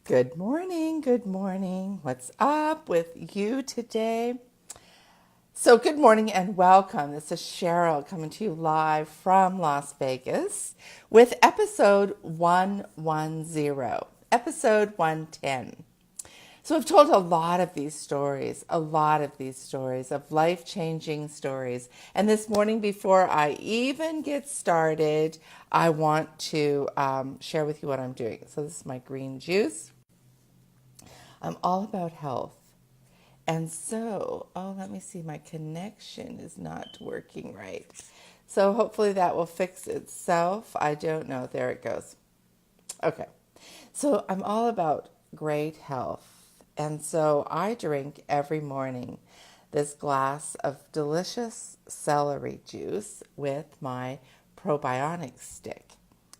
Good morning, good morning. What's up with you today? So, good morning and welcome. This is Cheryl coming to you live from Las Vegas with episode 110, episode 110. So, I've told a lot of these stories of life-changing stories. And this morning, before I even get started, I want to share with you what I'm doing. So, this is my green juice. I'm all about health. And so, let me see, my connection is not working right. So hopefully that will fix itself. I don't know. There it goes. Okay. So I'm all about great health. And so I drink every morning this glass of delicious celery juice with my probiotic stick.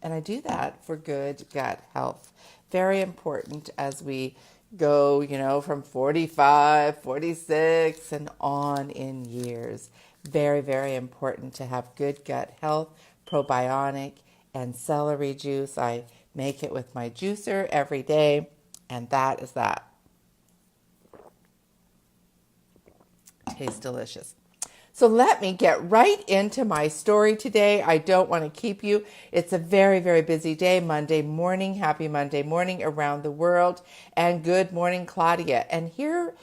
And I do that for good gut health. Very important as we go, from 45, 46 and on in years. Very, very important to have good gut health, probiotic, and celery juice. I make it with my juicer every day, and that is that. Tastes delicious. So let me get right into my story today. I don't want to keep you. It's a very, very busy day, Monday morning. Happy Monday morning around the world. And good morning, Claudia. And here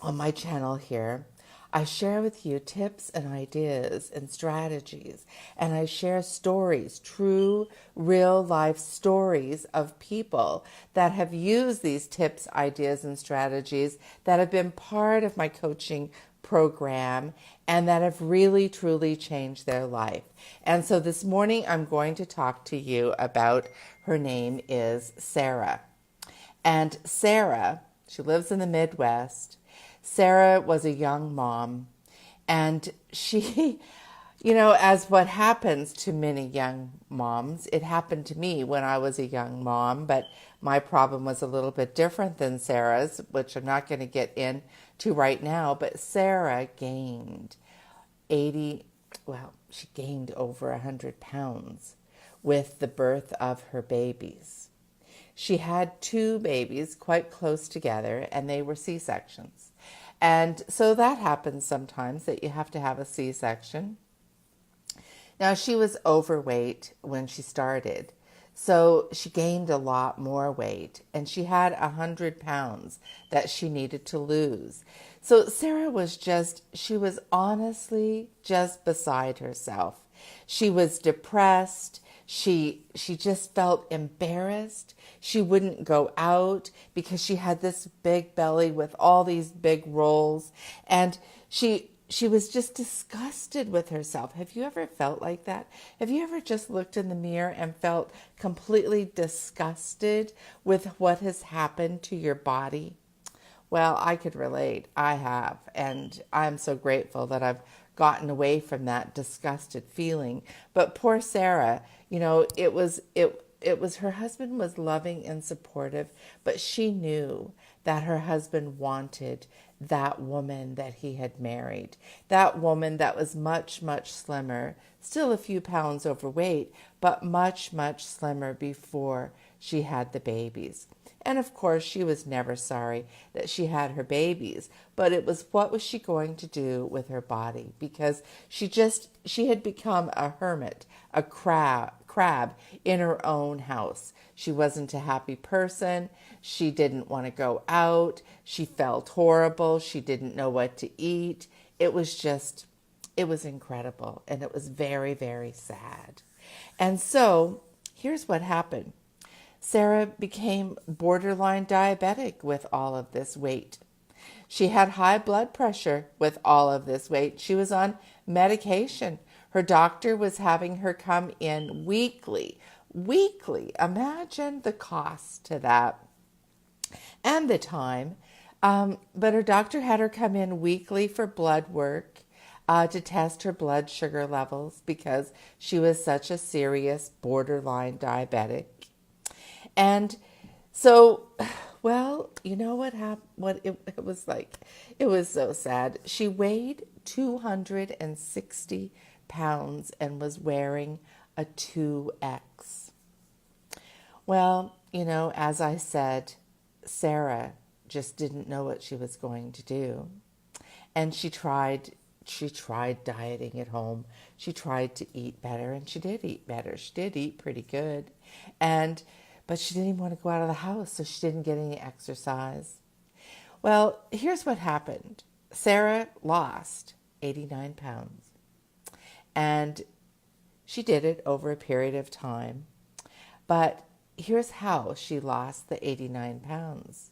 on my channel here, I share with you tips and ideas and strategies, and I share stories, true, real life stories of people that have used these tips, ideas, and strategies that have been part of my coaching program and that have really, truly changed their life. And so this morning, I'm going to talk to you about, her name is Sara. And Sara, she lives in the Midwest. Sara was a young mom, and she, as what happens to many young moms, it happened to me when I was a young mom, but my problem was a little bit different than Sara's, which I'm not going to get into right now. But Sara gained she gained over 100 pounds with the birth of her babies. She had two babies quite close together, and they were C-sections. And so that happens sometimes, that you have to have a C-section. Now, she was overweight when she started, so she gained a lot more weight, and she had 100 pounds that she needed to lose. So Sara she was honestly just beside herself. She was depressed. She just felt embarrassed. She wouldn't go out because she had this big belly with all these big rolls, and she was just disgusted with herself. Have you ever felt like that? Have you ever just looked in the mirror and felt completely disgusted with what has happened to your body? Well, I could relate. I have, and I'm so grateful that I've gotten away from that disgusted feeling. But poor Sara, it was her husband was loving and supportive, but she knew that her husband wanted that woman that he had married, that woman that was much, much slimmer, still a few pounds overweight, but much, much slimmer before she had the babies. And of course, she was never sorry that she had her babies, but it was, what was she going to do with her body? Because she had become a hermit, a crab in her own house. She wasn't a happy person. She didn't want to go out. She felt horrible. She didn't know what to eat. It was incredible. And it was very, very sad. And so here's what happened. Sara became borderline diabetic with all of this weight. She had high blood pressure with all of this weight. She was on medication. Her doctor was having her come in weekly. Imagine the cost to that and the time. But her doctor had her come in weekly for blood work to test her blood sugar levels because she was such a serious borderline diabetic. And so, well, you know what happened? What it was like? It was so sad. She weighed 260 pounds and was wearing a 2X. Well, as I said, Sara just didn't know what she was going to do. And she tried dieting at home. She tried to eat better, and she did eat better. She did eat pretty good. But she didn't even want to go out of the house, so she didn't get any exercise. Well, here's what happened. Sara lost 89 pounds. And she did it over a period of time. But here's how she lost the 89 pounds.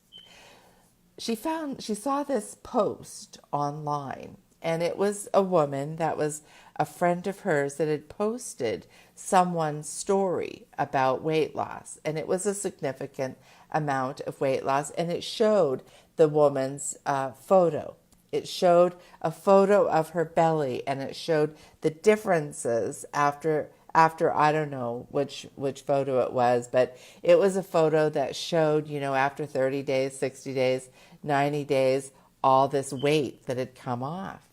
She saw this post online, and it was a woman that was a friend of hers that had posted someone's story about weight loss, and it was a significant amount of weight loss, and it showed the woman's photo. It showed a photo of her belly, and it showed the differences after I don't know which photo it was, but it was a photo that showed, after 30 days, 60 days, 90 days, all this weight that had come off.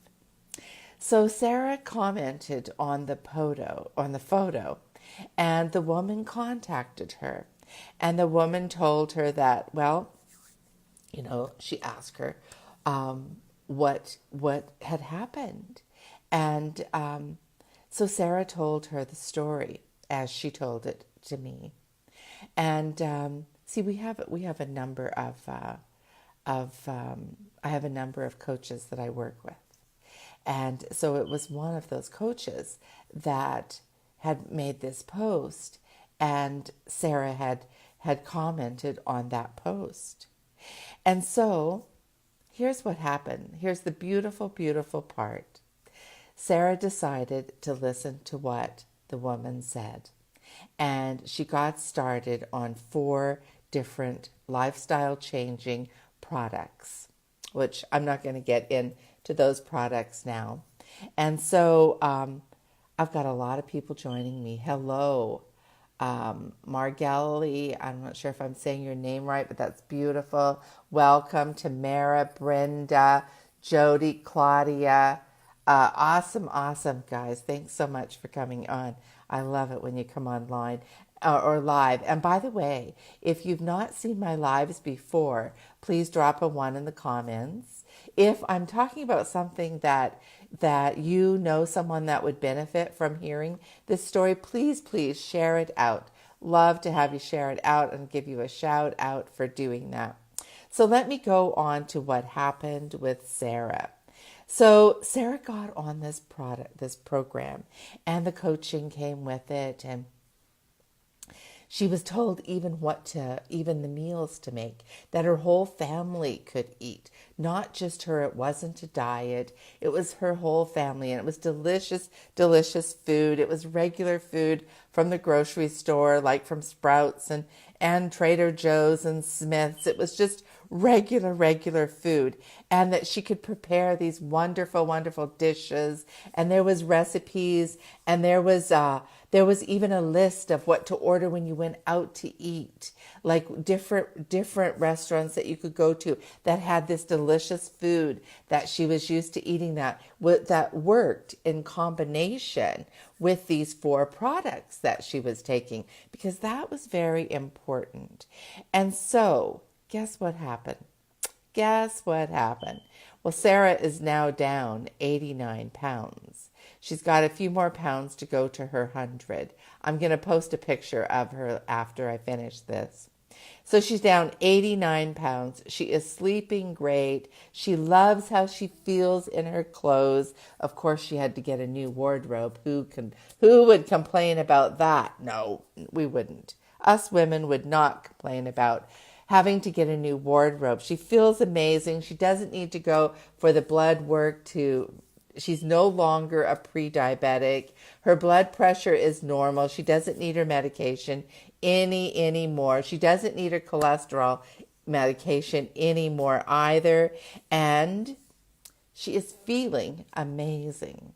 So Sara commented on the photo, and the woman contacted her, and the woman told her that, she asked her what had happened, and so Sara told her the story as she told it to me, and we have a number I have a number of coaches that I work with, and so it was one of those coaches that had made this post, and Sara had commented on that post, and so here's what happened. Here's the beautiful, beautiful part. Sara decided to listen to what the woman said, and she got started on 4 different lifestyle-changing products, which I'm not going to get into those products now. And so I've got a lot of people joining me. Hello, Margelli. I'm not sure if I'm saying your name right, but that's beautiful. Welcome to Mara, Brenda, Jody, Claudia. Awesome, guys. Thanks so much for coming on. I love it when you come online or live. And by the way, if you've not seen my lives before, please drop a 1 in the comments. If I'm talking about something that someone that would benefit from hearing this story, please share it out. Love to have you share it out and give you a shout out for doing that. So let me go on to what happened with Sara. So Sara got on this program, and the coaching came with it, and she was told even the meals to make, that her whole family could eat. Not just her, it wasn't a diet, it was her whole family, and it was delicious, delicious food. It was regular food from the grocery store, like from Sprouts and Trader Joe's and Smith's. It was just regular food, and that she could prepare these wonderful, wonderful dishes, and there was recipes, and there was even a list of what to order when you went out to eat, like different restaurants that you could go to that had this delicious food that she was used to eating, that worked in combination with these 4 products that she was taking, because that was very important. And so guess what happened? Well, Sara is now down 89 pounds. She's got a few more pounds to go to her 100. I'm going to post a picture of her after I finish this. So she's down 89 pounds. She is sleeping great. She loves how she feels in her clothes. Of course, she had to get a new wardrobe. Who would complain about that? No, we wouldn't. Us women would not complain about having to get a new wardrobe. She feels amazing. She doesn't need to go for the blood work she's no longer a pre-diabetic. Her blood pressure is normal. She doesn't need her medication anymore. She doesn't need her cholesterol medication anymore either. And she is feeling amazing.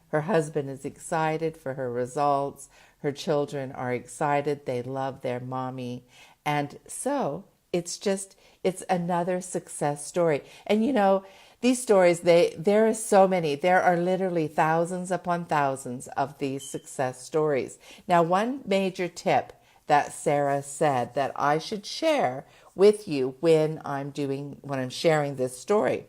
Her husband is excited for her results. Her children are excited. They love their mommy. And so it's another success story. And these stories, there are so many. There are literally thousands upon thousands of these success stories. Now, one major tip that Sara said that I should share with you when I'm sharing this story.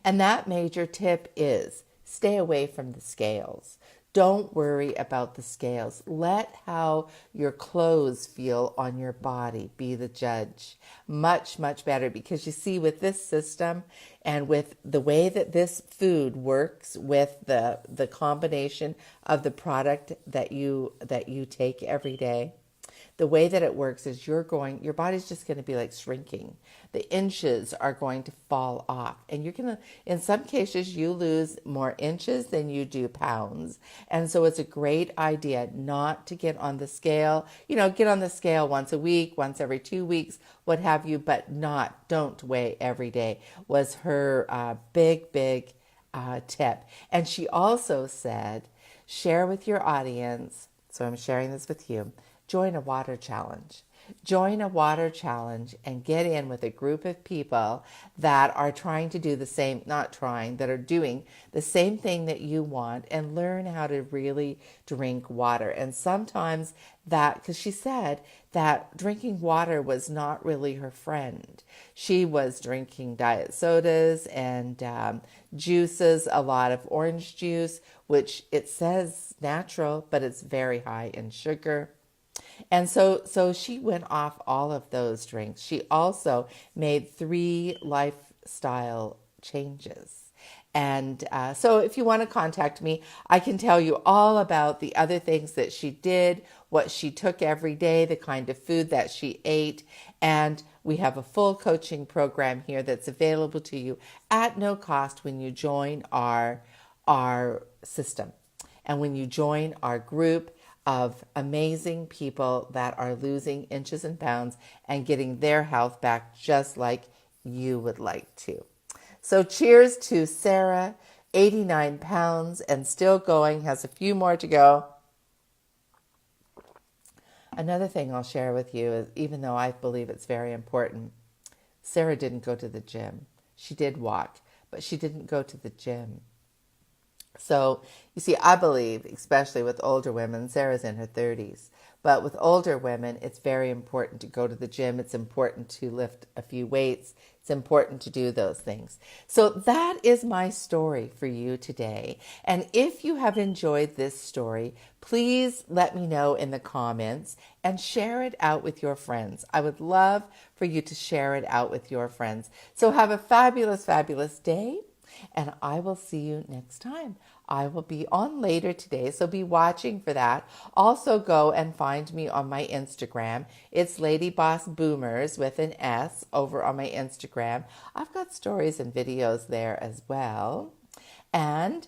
And that major tip is stay away from the scales. Don't worry about the scales. Let how your clothes feel on your body be the judge. Much, much better, because you see, with this system and with the way that this food works, with the combination of the product that you take every day, the way that it works is your body's just going to be like shrinking. The inches are going to fall off, and you're going to, in some cases, you lose more inches than you do pounds. And so it's a great idea not to get on the scale, get on the scale once a week, once every 2 weeks, what have you, but don't weigh every day was her big tip. And she also said, share with your audience. So I'm sharing this with you. Join a water challenge. Join a water challenge and get in with a group of people that are trying to do that are doing the same thing that you want, and learn how to really drink water. And sometimes because she said that drinking water was not really her friend. She was drinking diet sodas and juices, a lot of orange juice, which it says natural, but it's very high in sugar. And so she went off all of those drinks. She also made 3 lifestyle changes. And so if you want to contact me, I can tell you all about the other things that she did, what she took every day, the kind of food that she ate. And we have a full coaching program here that's available to you at no cost when you join our system. And when you join our group of amazing people that are losing inches and pounds and getting their health back just like you would like to. So cheers to Sara, 89 pounds and still going, has a few more to go. Another thing I'll share with you is, even though I believe it's very important, Sara didn't go to the gym. She did walk, but she didn't go to the gym. So, you see, I believe, especially with older women, Sara's in her 30s, but with older women, it's very important to go to the gym. It's important to lift a few weights. It's important to do those things. So that is my story for you today. And if you have enjoyed this story, please let me know in the comments and share it out with your friends. I would love for you to share it out with your friends. So have a fabulous, fabulous day. And I will see you next time. I will be on later today, so be watching for that. Also go and find me on my Instagram. It's LadyBossBoomers with an S over on my Instagram. I've got stories and videos there as well. And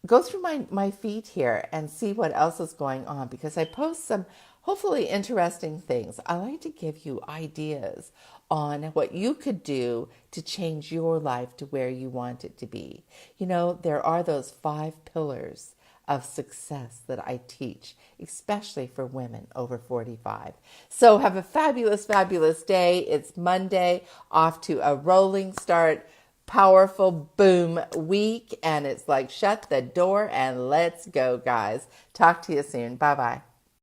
go through my feed here and see what else is going on, because I post some hopefully interesting things. I like to give you ideas on what you could do to change your life to where you want it to be. There are those 5 pillars of success that I teach, especially for women over 45. So have a fabulous, fabulous day. It's Monday, off to a rolling start, powerful boom week. And it's like, shut the door and let's go, guys. Talk to you soon. Bye-bye.